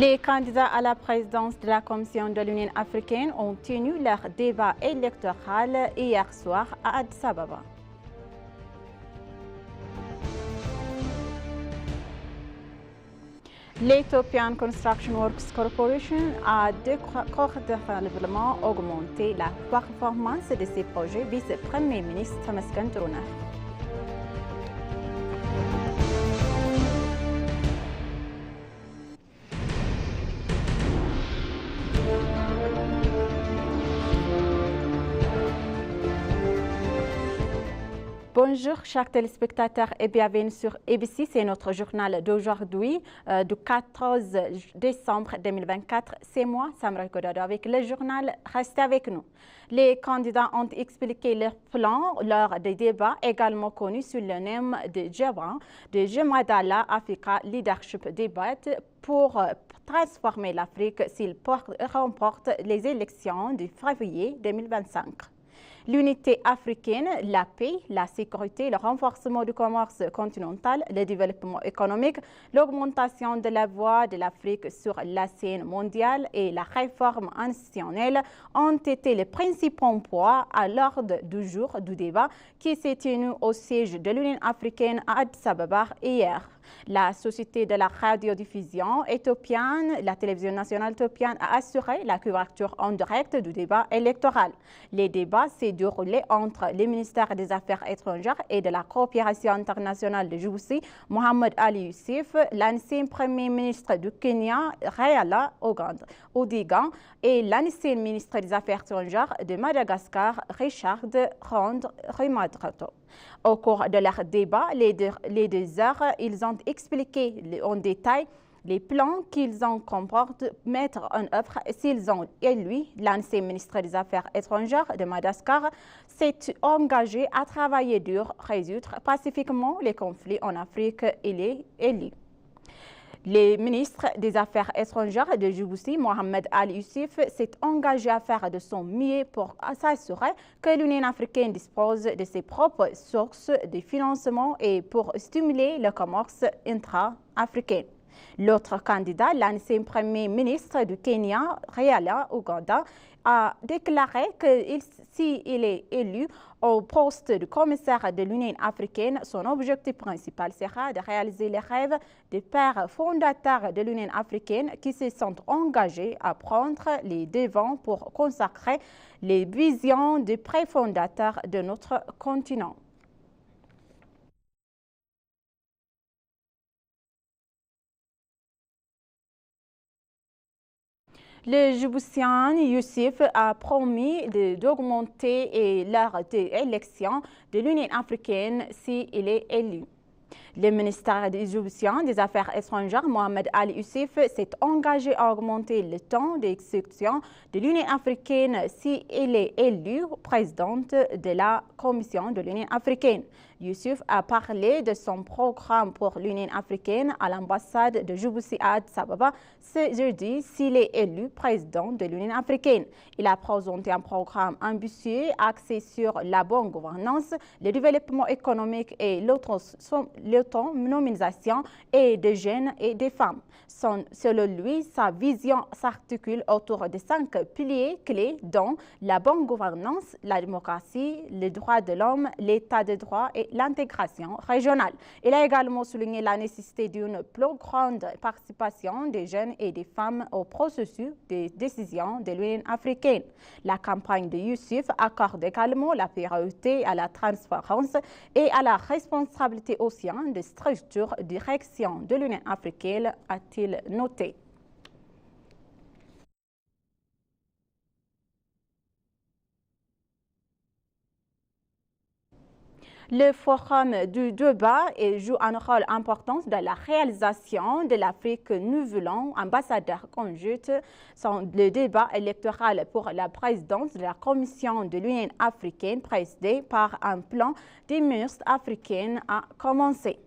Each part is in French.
Les candidats à la présidence de la Commission de l'Union africaine ont tenu leur débat électoral hier soir à Addis Ababa. L'Ethiopian Construction Works Corporation a considérablement augmenté la performance de ses projets, vice-premier ministre Temaskon Turner. Bonjour chers téléspectateurs et bienvenue sur ABC, c'est notre journal d'aujourd'hui du 14 décembre 2024. C'est moi, Samra Godado, avec le journal. Restez avec nous. Les candidats ont expliqué leur plan lors des débats également connus sous le nom de G20, de Gemadala Africa Leadership Debate pour transformer l'Afrique s'il remporte les élections de février 2025. L'unité africaine, la paix, la sécurité, le renforcement du commerce continental, le développement économique, l'augmentation de la voix de l'Afrique sur la scène mondiale et la réforme institutionnelle ont été les principaux points à l'ordre du jour du débat qui s'est tenu au siège de l'Union africaine à Addis Ababa hier. La société de la radiodiffusion éthiopienne, la télévision nationale éthiopienne, a assuré la couverture en direct du débat électoral. Les débats s'est déroulé entre le ministère des Affaires étrangères et de la coopération internationale de Djibouti, Mohamed Ali Youssef, l'ancien premier ministre du Kenya, Raila Odinga, et l'ancien ministre des Affaires étrangères de Madagascar, Richard Ramadrato. Au cours de leur débat, les deux heures, ils ont expliqué en détail les plans qu'ils ont comportent mettre en œuvre s'ils ont élu. L'ancien ministre des Affaires étrangères de Madagascar s'est engagé à travailler dur, résoudre pacifiquement les conflits en Afrique et les élus. Le ministre des Affaires étrangères de Djibouti, Mohamed Ali Youssef, s'est engagé à faire de son mieux pour s'assurer que l'Union africaine dispose de ses propres sources de financement et pour stimuler le commerce intra-africain. L'autre candidat, l'ancien premier ministre du Kenya, Raila Odinga, a déclaré que s'il est élu au poste de commissaire de l'Union africaine, son objectif principal sera de réaliser les rêves des pères fondateurs de l'Union africaine qui se sont engagés à prendre les devants pour consacrer les visions des préfondateurs de notre continent. Le Djiboutien Youssef a promis d'augmenter l'heure d'élection de l'Union africaine s'il est élu. Le ministère djiboutien des Affaires étrangères, Mohamed Ali Youssef, s'est engagé à augmenter le temps d'exécution de l'Union africaine s'il est élu présidente de la Commission de l'Union africaine. Youssef a parlé de son programme pour l'Union africaine à l'ambassade de Djibouti à Addis Ababa ce jeudi s'il est élu président de l'Union africaine. Il a présenté un programme ambitieux axé sur la bonne gouvernance, le développement économique et l'autonomisation des jeunes et des femmes. Selon lui, sa vision s'articule autour de 5 piliers clés dont la bonne gouvernance, la démocratie, les droits de l'homme, l'état de droit et l'intégration régionale. Il a également souligné la nécessité d'une plus grande participation des jeunes et des femmes au processus de décision de l'Union africaine. La campagne de Youssef accorde également la priorité à la transparence et à la responsabilité au sein des structures de direction de l'Union africaine, a-t-il noté. Le forum du débat joue un rôle important dans la réalisation de l'Afrique nouvelle, ambassadeur conjointe. Le débat électoral pour la présidence de la Commission de l'Union africaine présidé par un plan des ministres africaines a commencé.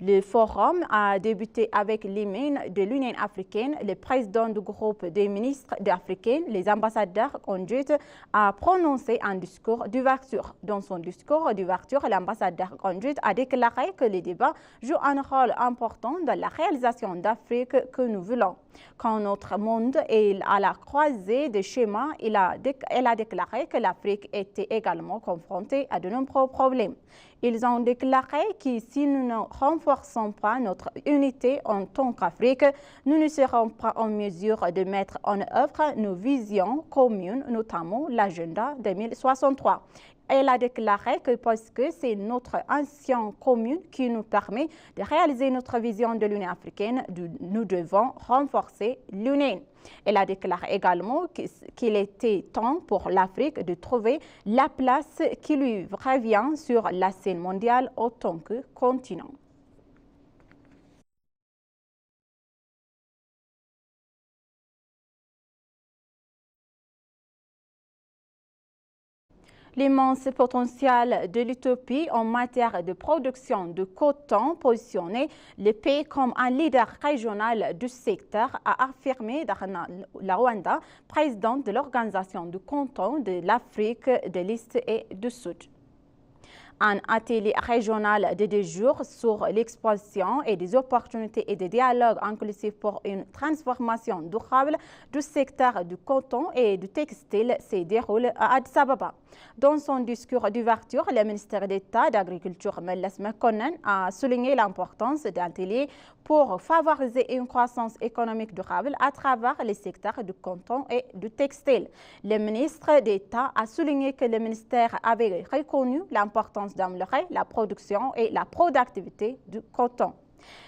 Le forum a débuté avec l'hymne de l'Union africaine. Le président du groupe des ministres africains, les ambassadeurs conduits, a prononcé un discours d'ouverture. Dans son discours d'ouverture, l'ambassadeur conduit a déclaré que les débats jouent un rôle important dans la réalisation d'Afrique que nous voulons. Quand notre monde est à la croisée des chemins, elle a déclaré que l'Afrique était également confrontée à de nombreux problèmes. Ils ont déclaré que si nous ne renforçons pas notre unité en tant qu'Afrique, nous ne serons pas en mesure de mettre en œuvre nos visions communes, notamment l'agenda 2063. Elle a déclaré que parce que c'est notre ancien commune qui nous permet de réaliser notre vision de l'Union africaine, nous devons renforcer l'Union. Elle a déclaré également qu'il était temps pour l'Afrique de trouver la place qui lui revient sur la scène mondiale en tant que continent. L'immense potentiel de l'Éthiopie en matière de production de coton positionné le pays comme un leader régional du secteur, a affirmé Dharna Lawanda, présidente de l'Organisation du coton de l'Afrique de l'Est et du Sud. Un atelier régional de 2 jours sur l'expansion et des opportunités et des dialogues inclusifs pour une transformation durable du secteur du coton et du textile se déroule à Addis Ababa. Dans son discours d'ouverture, le ministère d'État d'Agriculture Meles Mekonnen a souligné l'importance d'un atelier pour favoriser une croissance économique durable à travers les secteurs du coton et du textile. Le ministre d'État a souligné que le ministère avait reconnu l'importance d'améliorer la production et la productivité du coton.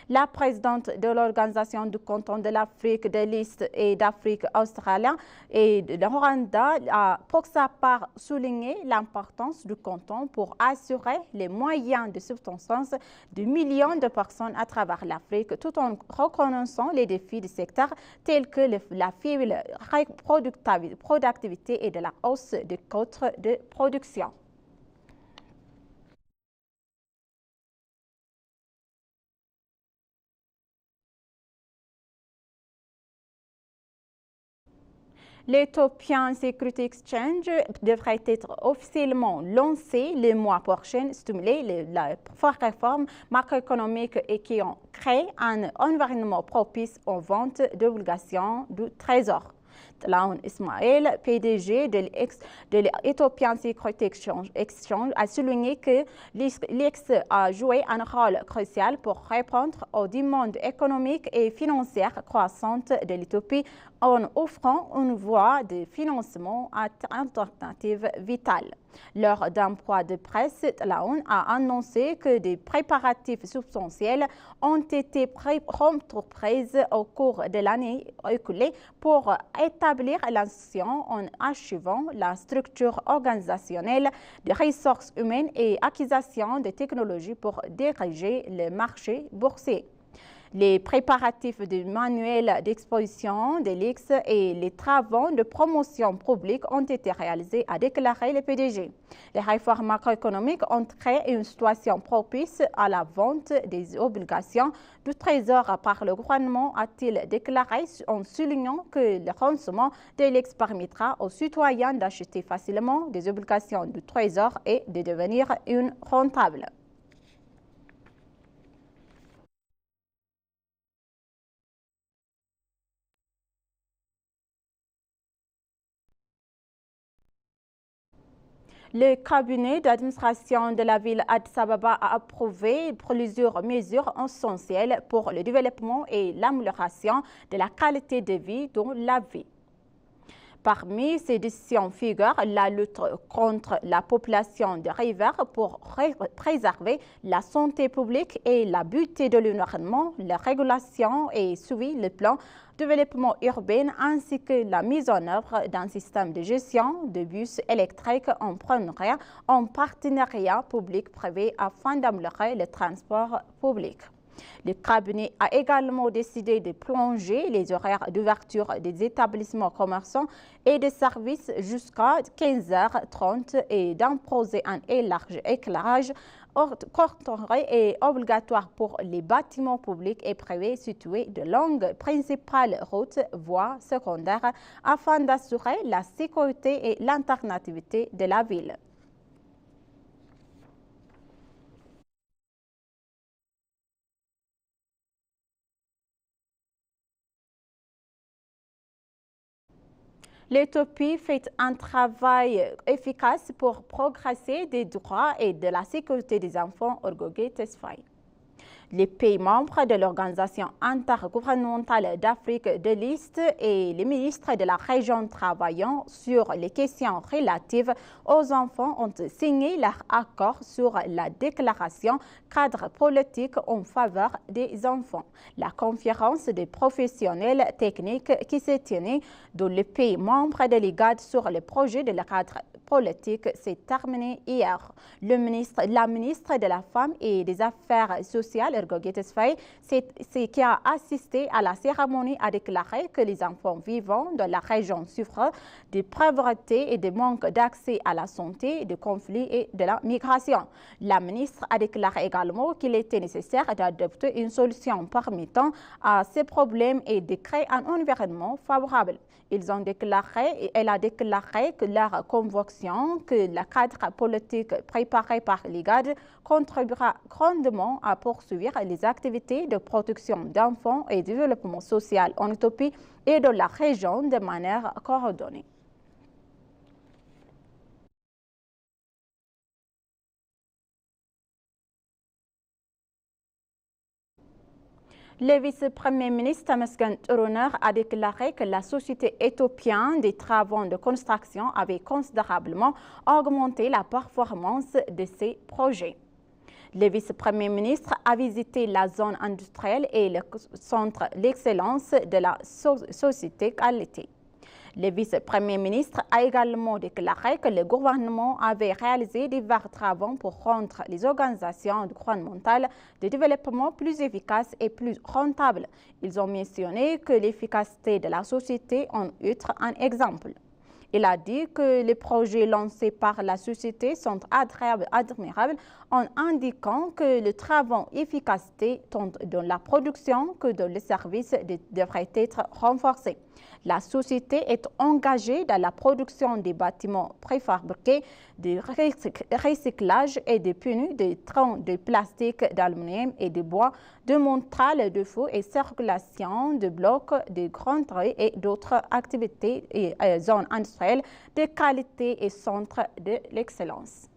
La présidente de l'Organisation du coton de l'Afrique de l'Est et d'Afrique australienne et de Rwanda a pour sa part souligné l'importance du coton pour assurer les moyens de subsistance de millions de personnes à travers l'Afrique, tout en reconnaissant les défis du secteur tels que la faible productivité et de la hausse des coûts de production. L'Ethiopian Security Exchange devrait être officiellement lancé le mois prochain, stimuler la réforme macroéconomique et qui ont créé un environnement propice aux ventes d'obligations du Trésor. Tlaoun Ismaël, PDG de l'Ethiopian Security Exchange, a souligné que l'EX a joué un rôle crucial pour répondre aux demandes économiques et financières croissantes de l'Éthiopie en offrant une voie de financement alternative vitale. Lors d'un point de presse, Tlaoun a annoncé que des préparatifs substantiels ont été entrepris au cours de l'année écoulée pour établir l'institution en achevant la structure organisationnelle des ressources humaines et acquisition de technologies pour diriger le marché boursier. Les préparatifs du manuel d'exposition de l'X et les travaux de promotion publique ont été réalisés, a déclaré le PDG. Les réformes macroéconomiques ont créé une situation propice à la vente des obligations du Trésor par le gouvernement, a-t-il déclaré en soulignant que le lancement de l'X permettra aux citoyens d'acheter facilement des obligations du Trésor et de devenir rentables. Le cabinet d'administration de la ville Addis Ababa a approuvé plusieurs mesures essentielles pour le développement et l'amélioration de la qualité de vie dans la ville. Parmi ces décisions figurent la lutte contre la population de rivers pour préserver la santé publique et la beauté de l'environnement, la régulation et suivi le plan de développement urbain ainsi que la mise en œuvre d'un système de gestion de bus électriques en partenariat public-privé afin d'améliorer le transport public. Le cabinet a également décidé de plonger les horaires d'ouverture des établissements commerçants et des services jusqu'à 15h30 et d'imposer un éclairage ordonné et obligatoire pour les bâtiments publics et privés situés de longues principales routes, voies secondaires, afin d'assurer la sécurité et l'alternativité de la ville. L'Éthiopie fait un travail efficace pour progresser des droits et de la sécurité des enfants, Orgoge Tesfaye. Les pays membres de l'Organisation intergouvernementale d'Afrique de l'Est et les ministres de la région travaillant sur les questions relatives aux enfants ont signé leur accord sur la déclaration cadre politique en faveur des enfants. La conférence des professionnels techniques qui s'est tenue dans les pays membres de l'IGAD sur le projet de la cadre politique s'est terminée hier. La ministre de la Femme et des Affaires sociales, Orgoge Tesfaye, qui a assisté à la cérémonie, a déclaré que les enfants vivant dans la région souffrent de pauvreté et de manque d'accès à la santé, de conflits et de la migration. La ministre a déclaré également qu'il était nécessaire d'adopter une solution permettant à ces problèmes et de créer un environnement favorable. Elle a déclaré que leur conviction que le cadre politique préparé par l'IGAD contribuera grandement à poursuivre les activités de protection d'enfants et de développement social en Éthiopie et dans la région de manière coordonnée. Le vice-premier ministre Tamasken Turuner a déclaré que la société éthiopienne des travaux de construction avait considérablement augmenté la performance de ses projets. Le vice-premier ministre a visité la zone industrielle et le centre d'excellence de la société qualité. Le vice-premier ministre a également déclaré que le gouvernement avait réalisé divers travaux pour rendre les organisations gouvernementales de développement plus efficaces et plus rentables. Ils ont mentionné que l'efficacité de la société en est un exemple. Il a dit que les projets lancés par la société sont admirables en indiquant que le travail efficacité tant dans la production que dans les services devrait être renforcé. La société est engagée dans la production des bâtiments préfabriqués, de recyclage et de pneus, de troncs de plastique, d'aluminium et de bois, de montage de feu et circulation de blocs, de grandes rues et d'autres activités et zones industrielles de qualité et centres de l'excellence.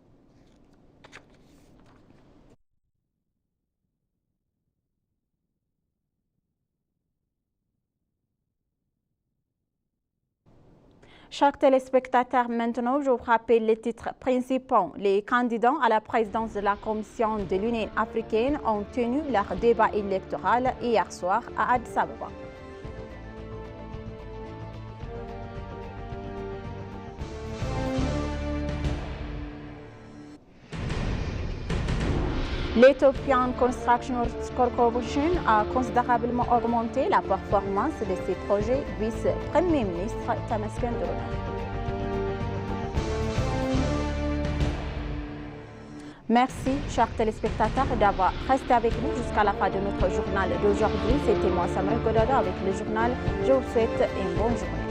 Chers téléspectateurs, maintenant, je vous rappelle les titres principaux. Les candidats à la présidence de la Commission de l'Union africaine ont tenu leur débat électoral hier soir à Addis Abeba. L'Ethiopian Construction Corporation a considérablement augmenté la performance de ses projets, vice-premier ministre Tamasken Turuner. Merci, chers téléspectateurs, d'avoir resté avec nous jusqu'à la fin de notre journal d'aujourd'hui. C'était moi, Samra Godado, avec le journal. Je vous souhaite une bonne journée.